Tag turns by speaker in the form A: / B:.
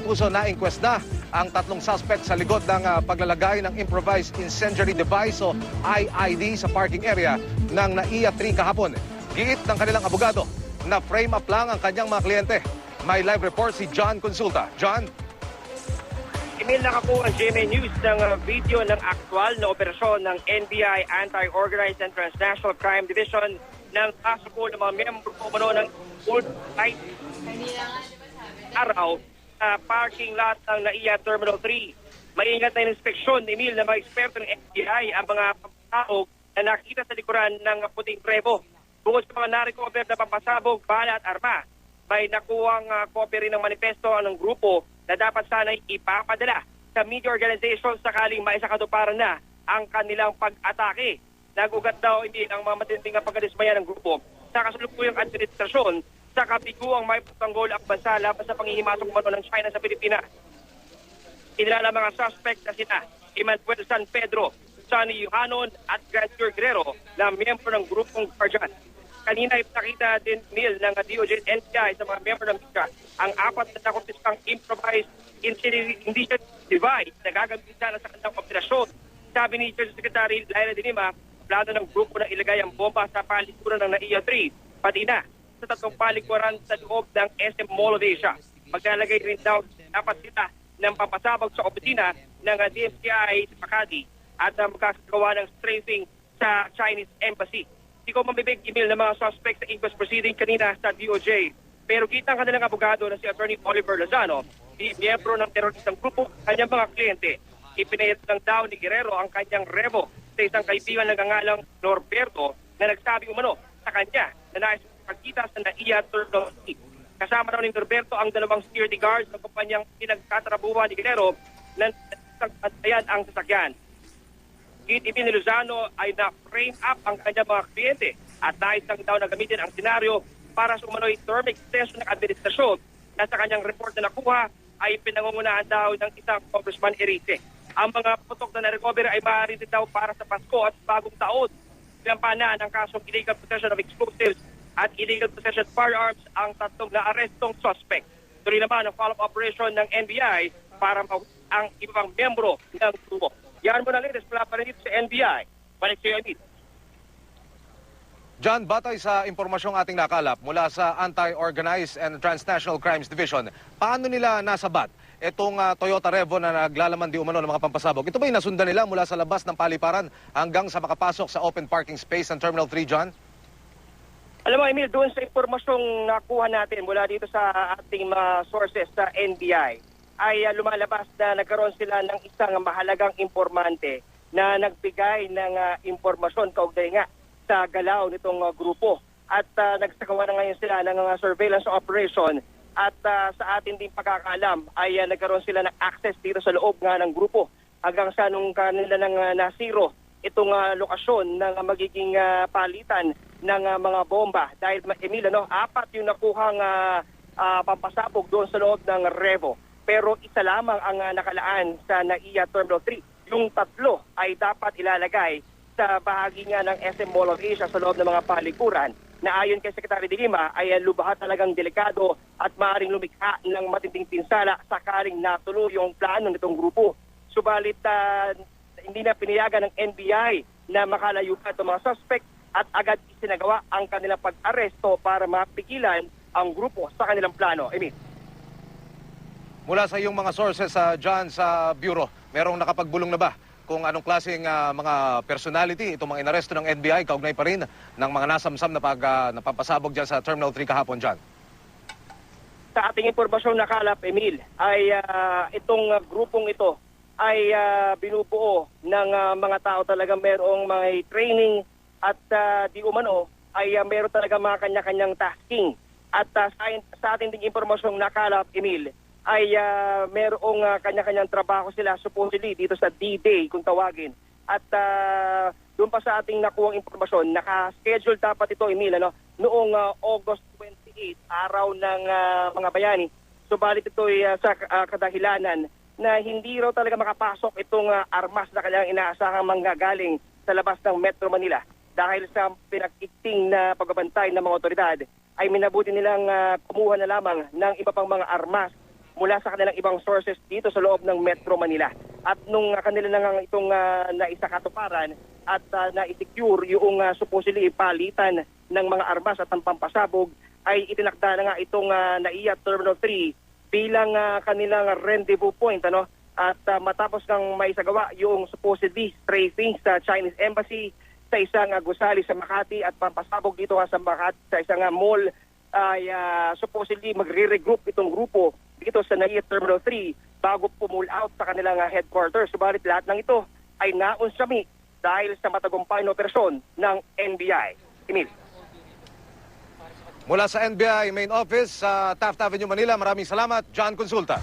A: puso na inquest na ang tatlong suspect sa likod ng paglalagay ng improvised incendiary device o IID sa parking area ng NAIA 3 kahapon. Giit ng kanilang abogado na frame up lang ang kanyang mga kliyente. May live report si John Consulta. John?
B: Emil, nakakuha ang GMA News ng video ng aktwal na operasyon ng NBI Anti-Organized and Transnational Crime Division ng kasuko ng mga miyembro ng Old Night araw sa parking lot ng NAIA Terminal 3. Maingat na inspeksyon, Emil, na mga eksperto ng NBI ang mga tao na nakita sa likuran ng puting trevo. Bukod sa mga narecover na pampasabog, bala at arma, may nakuhang copy rin ng manifesto ng grupo na dapat sana'y ipapadala sa media organization sakaling maisakatuparan na ang kanilang pag-atake. Nagugat daw hindi ang mga matinding pagkadismaya ng grupo sa kasalukuyang administrasyon sa kabiguang may patanggol ang bansa laban sa panghihimasok umano ng China sa Pilipinas. Kinilala mga suspect na sina Emmanuel San Pedro, Sonny Yohanon at Grandier Guerrero na miyembro ng grupong Guardian. Kanina ipakita din Mil ng DOJ at NBI sa mga miyembro ng media ang apat na nakumpiskang improvised incendiary device na gagamitin sana sa kanilang operasyon. Sabi ni Justice Secretary Laila de Lima, plano ng grupo na ilagay ang bomba sa palikuran ng NAIA 3, pati na sa tatlong palikuran sa loob ng SM Mall of Asia. Maglalagay rin daw dapat sila ng pampasabog sa opisina ng DMCI sa Makati at magkakagawa ng strafing sa Chinese Embassy. Hindi ko mamibig email ng mga suspect sa inquest proceeding kanina sa DOJ. Pero kita ang kanilang abogado na si Attorney Oliver Lozano, miyembro ng teroristang grupo, kanyang mga kliyente. Ipinayat lang daw ni Guerrero ang kanyang revo sa isang kaibigan ng ngalang Norberto na nagsabi umano sa kanya na nais pagkita sa NAIA Terminal 3. Kasama raw ni Norberto ang dalawang security guards ng kumpanyang pinagtatrabuhan ni Guerrero na nagsasayan ang sasakyan. Ibin ni Lozano ay na-frame up ang kanyang mga kliyente at nais lang daw na gamitin ang senaryo para sa umano'y term extension ng administrasyon na sa kanyang report na nakuha ay pinangungunahan daw ng isang Congressman Erice. Ang mga putok na na-recover ay maaari din daw para sa Pasko at bagong taon. Pinampana ng kasong illegal possession of explosives at illegal possession of firearms ang tatlong na-arrestong suspect. Tuloy naman ang follow-up operation ng NBI para ang ibang miyembro ng grupo. Yan mo na latest mula pa rin dito sa NBI. Balik sa iyo,
A: John, batay sa impormasyong ating nakalap mula sa Anti-Organized and Transnational Crimes Division, paano nila nasabat itong Toyota Revo na naglalaman di umano ng mga pampasabog? Ito ba'y nasundan nila mula sa labas ng paliparan hanggang sa makapasok sa open parking space ng Terminal 3, John?
B: Alam mo, Emil, doon sa impormasyong nakuha natin mula dito sa ating mga sources sa NBI, ay lumalabas na nagkaroon sila ng isang mahalagang informante na nagbigay ng impormasyon kaugnay nga sa galaw nitong grupo. At nagsagawa na ngayon sila ng surveillance operation at sa atin din pagkakaalam ay nagkaroon sila ng access dito sa loob nga ng grupo hanggang sa nung kanila ng nasiro itong lokasyon ng magiging palitan ng mga bomba. Dahil, Emil, apat yung nakuhang pampasabog doon sa loob ng Revo. Pero isa lamang ang nakalaan sa NAIA Terminal 3. Yung tatlo ay dapat ilalagay sa bahagi nga ng SM Mall of Asia sa loob ng mga palikuran na ayon kay Secretary de Lima ay lubha talagang delikado at maaaring lumikha ng matinding pinsala sakaling natuloy yung plano nitong grupo. Subalit hindi na pinayagan ng NBI na makalayo pa itong mga suspect at agad isinagawa ang kanilang pag-aresto para mapigilan ang grupo sa kanilang plano. Emil.
A: Mula sa iyong mga sources, John, sa Bureau, merong nakapagbulong na ba kung anong klaseng mga personality itong mga inaresto ng NBI kaugnay pa rin ng mga nasamsam na napapasabog dyan sa Terminal 3 kahapon, John?
B: Sa ating impormasyon nakalap, Emil, ay itong grupong ito ay binubuo ng mga tao talaga merong mga training at di umano ay meron talaga mga kanya-kanyang tasking. At sa ating impormasyong nakalap, Emil, ay merong kanya-kanyang trabaho sila supposedly dito sa D-Day kung tawagin. At doon pa sa ating nakuhang impormasyon, naka-schedule dapat ito, Emil, noong August 28, araw ng mga bayani. Subalit ito ay sa kadahilanan na hindi raw talaga makapasok itong armas na kanyang inaasahang manggagaling sa labas ng Metro Manila. Dahil sa pinag-ikting na pagbabantay ng mga otoridad, ay minabuti nilang kumuha na lamang ng iba pang mga armas mula sa kanilang ibang sources dito sa loob ng Metro Manila. At nung kanila na nga itong naisakatuparan at na-secure yung supposedly palitan ng mga armas at ng pampasabog, ay itinakda na nga itong NAIA Terminal 3 bilang kanilang rendezvous point. At matapos ng maisagawa yung supposedly strafing sa Chinese Embassy sa isang gusali sa Makati at pampasabog dito sa Makati sa isang mall, ay supposedly magre-regroup itong grupo dito sa NAIA Terminal 3 bago pull out sa kanilang headquarters. Subalit lahat ng ito ay naunsami dahil sa matagumpay na operasyon ng NBI. Emil.
A: Mula sa NBI Main Office sa Taft Avenue, Manila, maraming salamat, John Consulta.